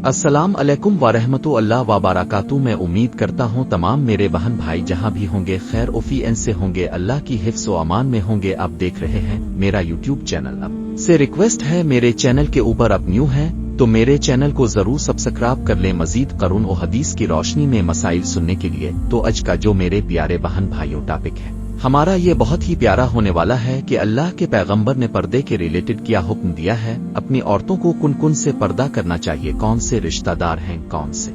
अस्सलाम अलैकुम वरहमतुल्लाह वबरकातुहू। मैं उम्मीद करता हूँ तमाम मेरे बहन भाई जहाँ भी होंगे खैर ओफियन से होंगे, अल्लाह की हिफ्ज़ व अमान में होंगे। आप देख रहे हैं मेरा यूट्यूब चैनल। अब से रिक्वेस्ट है, मेरे चैनल के ऊपर अब न्यू है तो मेरे चैनल को जरूर सब्सक्राइब कर ले मजीद कुरान और हदीस की रोशनी में मसाइल सुनने के लिए। तो आज का जो मेरे प्यारे बहन भाइयों टॉपिक है हमारा, ये बहुत ही प्यारा होने वाला है कि अल्लाह के पैगंबर ने पर्दे के रिलेटेड क्या हुक्म दिया है, अपनी औरतों को कुन कुन से पर्दा करना चाहिए, कौन से रिश्तेदार हैं, कौन से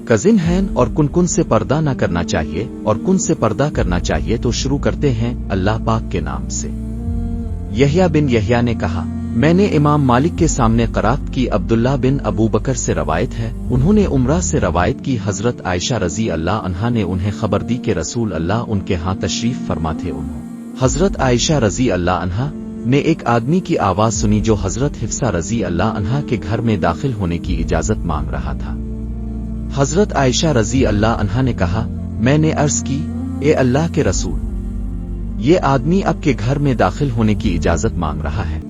कजिन हैं और कुन कुन से पर्दा न करना चाहिए और कुन से पर्दा करना चाहिए। तो शुरू करते हैं अल्लाह पाक के नाम से। यहया बिन यहया ने कहा, मैंने इमाम मालिक के सामने क़रात की। अब्दुल्ला बिन अबू बकर से रवायत है, उन्होंने उमरा से रवायत की। हजरत आयशा रजी अल्लाह अन्हा ने उन्हें खबर दी कि रसूल अल्लाह उनके यहाँ तशरीफ फरमा थे। हजरत आयशा रजी अल्लाह अन्हा ने एक आदमी की आवाज सुनी जो हजरत हिफ्सा रजी अल्लाह अन्हा के घर में दाखिल होने की इजाजत मांग रहा था। हजरत आयशा रजी अल्लाह अन्हा ने कहा, मैंने अर्ज की, ए अल्लाह के रसूल, ये आदमी आपके घर में दाखिल होने की इजाजत मांग रहा है।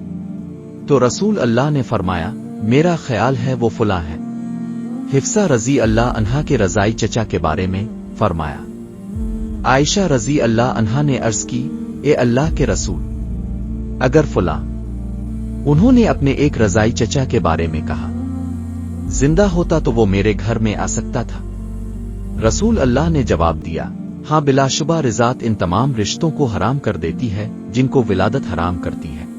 तो रसूल अल्लाह ने फरमाया, मेरा ख्याल है वो फुला है। हिफ्सा रजी अल्लाह अन्हा के रजाई चचा के बारे में फरमाया। आयशा रजी अल्लाह अन्हा ने अर्ज की, ए अल्लाह के रसूल, अगर फुला। उन्होंने अपने एक रजाई चचा के बारे में कहा, जिंदा होता तो वो मेरे घर में आ सकता था। रसूल अल्लाह ने जवाब दिया, हाँ, बिलाशुबा रिजात इन तमाम रिश्तों को हराम कर देती है जिनको विलादत हराम करती है।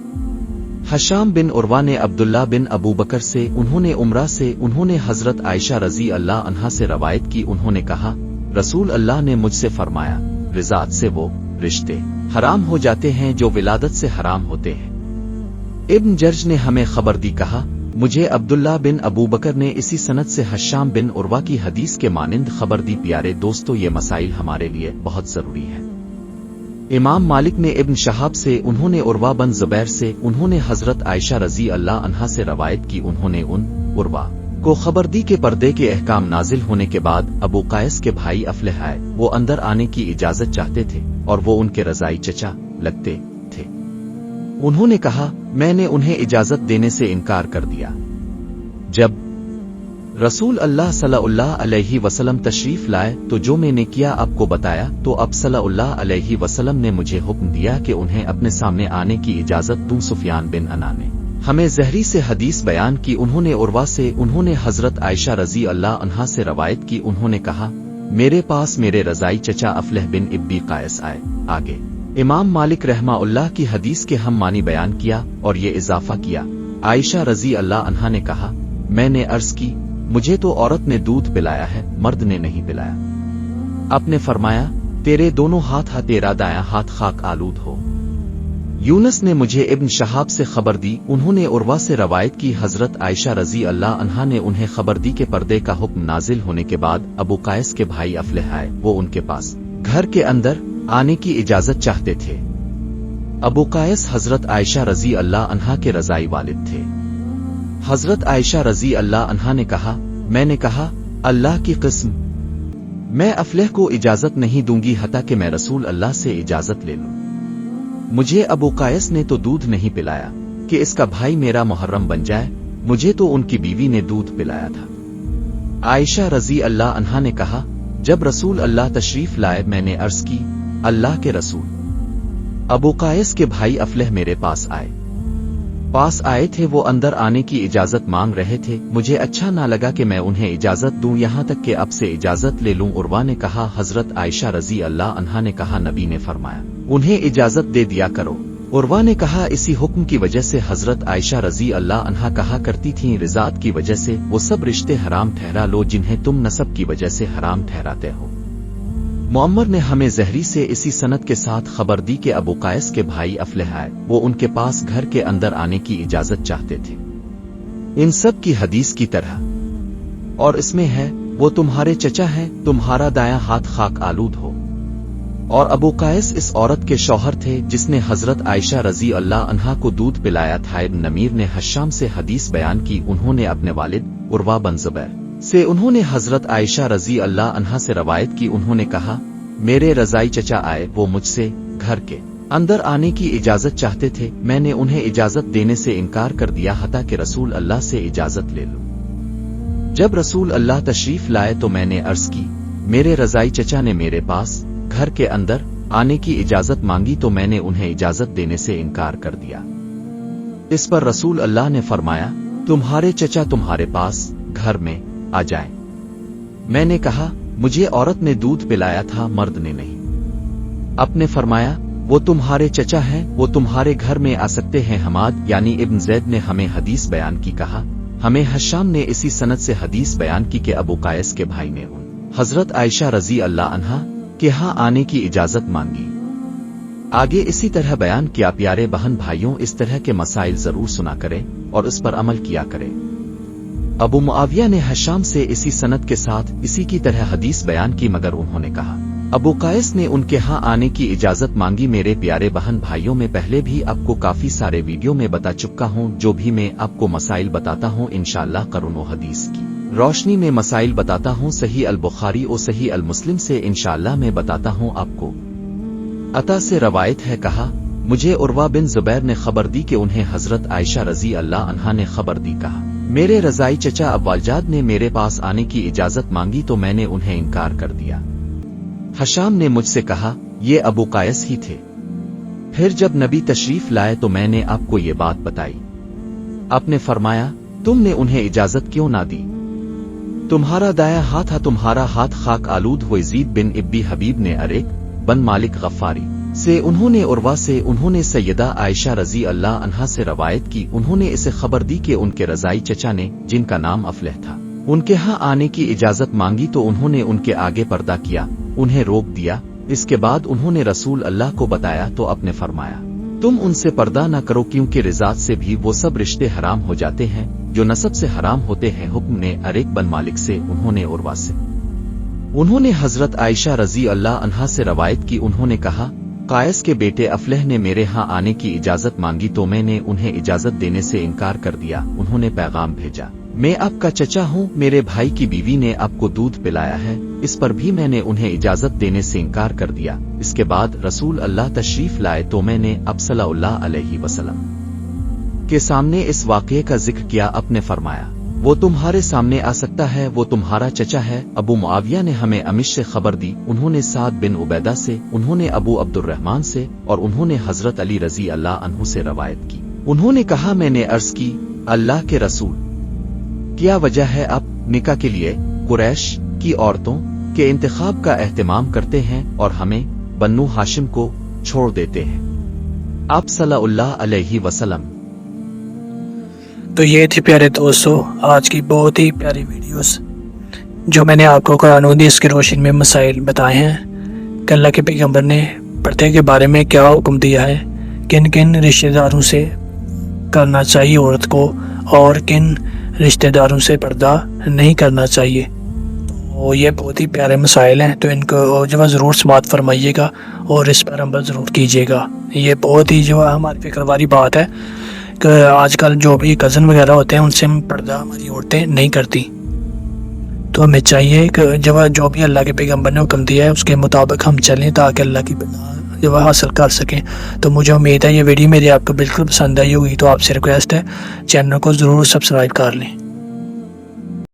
हशाम बिन उर्वा ने अब्दुल्ला बिन अबू बकर से, उन्होंने उमरा से, उन्होंने हजरत आयशा रजी अल्लाह अन्हा से रवायत की। उन्होंने कहा, रसूल अल्लाह ने मुझसे फरमाया, रिजात से वो रिश्ते हराम हो जाते हैं जो विलादत से हराम होते हैं। इब्न जर्ज ने हमें खबर दी, कहा, मुझे अब्दुल्ला बिन अबू बकर ने इसी सनद से हशाम बिन उर्वा की हदीस के मानिंद खबर दी। प्यारे दोस्तों, ये मसाइल हमारे लिए बहुत जरूरी है। इमाम मालिक ने इब्न शहाब से, उन्होंने उर्वा बिन जुबैर से, उन्होंने हजरत आयशा रजी अल्लाह अन्हा से रवायत की। उन्होंने उन उर्वा को खबर दी कि पर्दे के अहकाम नाजिल होने के बाद अबू कायस के भाई अफलह आए। वो अंदर आने की इजाजत चाहते थे और वो उनके रजाई चचा लगते थे। उन्होंने कहा, मैंने उन्हें इजाजत देने से इनकार कर दिया। जब रसूल अल्लाह सल्लल्लाहु अलैहि वसल्लम तशरीफ लाए तो जो मैंने किया आपको बताया। तो अब सल्लल्लाहु अलैहि वसल्लम ने मुझे हुक्म दिया कि उन्हें अपने सामने आने की इजाजत दूं। सुफियान बिन अना ने हमें ज़हरी से हदीस बयान की। उन्होंने उर्वा से, उन्होंने हजरत आयशा रजी अल्लाह अन्हा से रवायत की। उन्होंने कहा, मेरे पास मेरे रजाई चचा अफलह बिन इब्बी कायस आए। आगे इमाम मालिक रहमाउल्लाह की हदीस के हम मानी बयान किया और ये इजाफा किया। आयशा रजी अल्लाह अन्हा ने कहा, मैंने अर्ज की, मुझे तो औरत ने दूध पिलाया है, मर्द ने नहीं पिलाया। आपने फरमाया, तेरे दोनों हाथ तेरा दायां हाथ खाक आलूद हो। यूनस ने मुझे इब्न शहाब से खबर दी। उन्होंने उर्वा से रवायत की, हजरत आयशा रजी अल्लाह अन्हा ने उन्हें खबर दी कि पर्दे का हुक्म नाजिल होने के बाद अबू कायस के भाई अफलह आए। वो उनके पास घर के अंदर आने की इजाजत चाहते थे। अबू कायस हजरत आयशा रजी अल्लाह अन्हा के रजाई वालिद थे। हजरत आयशा रजी अल्लाह अन्हा ने कहा, मैंने कहा, अल्लाह की कसम, मैं अफलह को इजाजत नहीं दूंगी हता कि मैं रसूल अल्लाह से इजाजत ले लूं। मुझे अबू कायस ने तो दूध नहीं पिलाया कि इसका भाई मेरा मुहर्रम बन जाए, मुझे तो उनकी बीवी ने दूध पिलाया था। आयशा रजी अल्लाह अन्हा ने कहा, जब रसूल अल्लाह तशरीफ लाए मैंने अर्ज की, अल्लाह के रसूल, अबू कायस के भाई अफलह मेरे पास आए थे। वो अंदर आने की इजाजत मांग रहे थे। मुझे अच्छा ना लगा कि मैं उन्हें इजाजत दूं, यहाँ तक कि अब से इजाजत ले लूं। उर्वा ने कहा, हजरत आयशा रजी अल्लाह अन्हा ने कहा, नबी ने फरमाया, उन्हें इजाजत दे दिया करो। उर्वा ने कहा, इसी हुक्म की वजह से हजरत आयशा रजी अल्लाह अन्हा कहा करती थीं, रिजात की वजह से वो सब रिश्ते हराम ठहरा लो जिन्हें तुम नसब की वजह से हराम ठहराते हो। मुअम्मर ने हमें ज़हरी से इसी सनद के साथ खबर दी कि अबू कायस के भाई अफलह आए। वो उनके पास घर के अंदर आने की इजाजत चाहते थे, इन सब की हदीस की तरह। और इसमें है, वो तुम्हारे चचा हैं, तुम्हारा दायां हाथ खाक आलूद हो। और अबू कायस इस औरत के शौहर थे जिसने हजरत आयशा रजी अल्लाह अन्हा को दूध पिलाया था। इब्न नमीर ने हशाम से हदीस बयान की। उन्होंने अपने वालिद उर्वा बिन जुबैर से, उन्होंने हजरत आयशा रजी अल्लाह अन्हा से रवायत की। उन्होंने कहा, मेरे रजाई चचा आए, वो मुझसे घर के अंदर आने की इजाजत चाहते थे। मैंने उन्हें इजाजत देने से इनकार कर दिया हता कि रसूल अल्लाह से इजाजत ले लूं। जब रसूल अल्लाह तशरीफ लाए तो मैंने अर्ज की, मेरे रजाई चचा ने मेरे पास घर के अंदर आने की इजाजत मांगी तो मैंने उन्हें इजाजत देने से इनकार कर दिया। इस पर रसूल अल्लाह ने फरमाया, तुम्हारे चचा तुम्हारे पास घर में आ जाएं। मैंने कहा, मुझे औरत ने दूध पिलाया था, मर्द ने नहीं। आपने फरमाया, वो तुम्हारे चचा हैं, वो तुम्हारे घर में आ सकते हैं। हमाद यानी इब्न ज़ैद ने हमें हदीस बयान की कहा, हमें हशाम ने इसी सनद से हदीस बयान की कि अबू कायस के भाई ने उन हजरत आयशा रजी अल्लाह अन्हा के यहाँ आने की इजाजत मांगी। आगे इसी तरह बयान किया, प्यारे बहन भाइयों, इस तरह के मसाइल जरूर सुना करें और उस पर अमल किया करें। अबू मुआविया ने हशाम से इसी सनद के साथ इसी की तरह हदीस बयान की, मगर उन्होंने कहा, अबू कायस ने उनके यहाँ आने की इजाजत मांगी। मेरे प्यारे बहन भाइयों, में पहले भी आपको काफी सारे वीडियो में बता चुका हूँ। जो भी मैं आपको मसाइल बताता हूँ इंशाअल्लाह कुरान और हदीस की रोशनी में मसाइल बताता हूँ। सही अल बुखारी और सही अल मुस्लिम से इंशाअल्लाह मैं बताता हूँ आपको। अता से रवायत है, कहा, मुझे उर्वा बिन जुबैर ने खबर दी कि उन्हें हजरत आयशा रजी अल्लाह अन्हा ने खबर दी। कहा, मेरे रजाई चचा अब्वालजाद ने मेरे पास आने की इजाजत मांगी तो मैंने उन्हें इनकार कर दिया। हशाम ने मुझसे कहा, ये अबू कायस ही थे। फिर जब नबी तशरीफ लाए तो मैंने आपको ये बात बताई। आपने फरमाया, तुमने उन्हें इजाजत क्यों ना दी? तुम्हारा दाया हाथ था, तुम्हारा हाथ खाक आलूद हुए। यजीद बिन इब्बी हबीब ने अरेक बन मालिक गफ्फारी से, उन्होंने उर्वा से, उन्होंने सैयदा आयशा रजी अल्लाह अन्हा से रवायत की। उन्होंने इसे खबर दी कि उनके रजाई चचा ने, जिनका नाम अफलह था, उनके यहाँ आने की इजाजत मांगी तो उन्होंने उनके आगे पर्दा किया, उन्हें रोक दिया। इसके बाद उन्होंने रसूल अल्लाह को बताया तो आपने फरमाया, तुम उनसे पर्दा न करो, क्योंकि रिजात से भी वो सब रिश्ते हराम हो जाते हैं जो नसब से हराम होते हैं। हुक्म ने अरेक बन मालिक से, उन्होंने उर्वा से, उन्होंने हजरत आयशा रजी अल्लाह अन्हा से रवायत की। उन्होंने कहा, कायस के बेटे अफलह ने मेरे यहाँ आने की इजाजत मांगी तो मैंने उन्हें इजाजत देने से इनकार कर दिया। उन्होंने पैगाम भेजा, मैं आपका चचा हूँ, मेरे भाई की बीवी ने आपको दूध पिलाया है। इस पर भी मैंने उन्हें इजाजत देने से इनकार कर दिया। इसके बाद रसूल अल्लाह तशरीफ लाए तो मैंने अब सल्लल्लाहु अलैहि वसल्लम के सामने इस वाक़ये का जिक्र किया। आपने फरमाया, वो तुम्हारे सामने आ सकता है, वो तुम्हारा चचा है। अबू मुआविया ने हमें अमिश से खबर दी, उन्होंने साद बिन उबैदा से, उन्होंने अबू अब्दुर्रहमान से और उन्होंने हजरत अली रजी अल्लाह अन्हु से रवायत की। उन्होंने कहा, मैंने अर्ज की, अल्लाह के रसूल, क्या वजह है आप निकाह के लिए कुरैश की औरतों के इंतखाब का एहतमाम करते हैं और हमें बन्नू हाशिम को छोड़ देते हैं? आप सल्लल्लाहु अलैहि वसल्लम। तो ये थी प्यारे दोस्तों आज की बहुत ही प्यारी वीडियोस जो मैंने आपको कुरान और हदीस की रोशनी में मसाइल बताए हैं कि अल्लाह के पैगंबर ने पर्दे के बारे में क्या हुक्म दिया है, किन किन रिश्तेदारों से करना चाहिए औरत को और किन रिश्तेदारों से पर्दा नहीं करना चाहिए। तो ये बहुत ही प्यारे मसाइल हैं, तो इनको जो है ज़रूर समाअत फरमाइएगा और इस पर अमल ज़रूर कीजिएगा। ये बहुत ही जो है हमारी फिक्र वाली बात है कि आजकल जो भी कज़न वगैरह होते हैं उनसे पर्दा हमारी औरतें नहीं करती। तो हमें चाहिए कि जो भी अल्लाह के पैगंबर ने हुक्म दिया है उसके मुताबिक हम चलें ताकि अल्लाह की जो है हासिल कर सकें। तो मुझे उम्मीद है ये वीडियो मेरी आपको बिल्कुल पसंद आई होगी। तो आपसे रिक्वेस्ट है चैनल को ज़रूर सब्सक्राइब कर लें।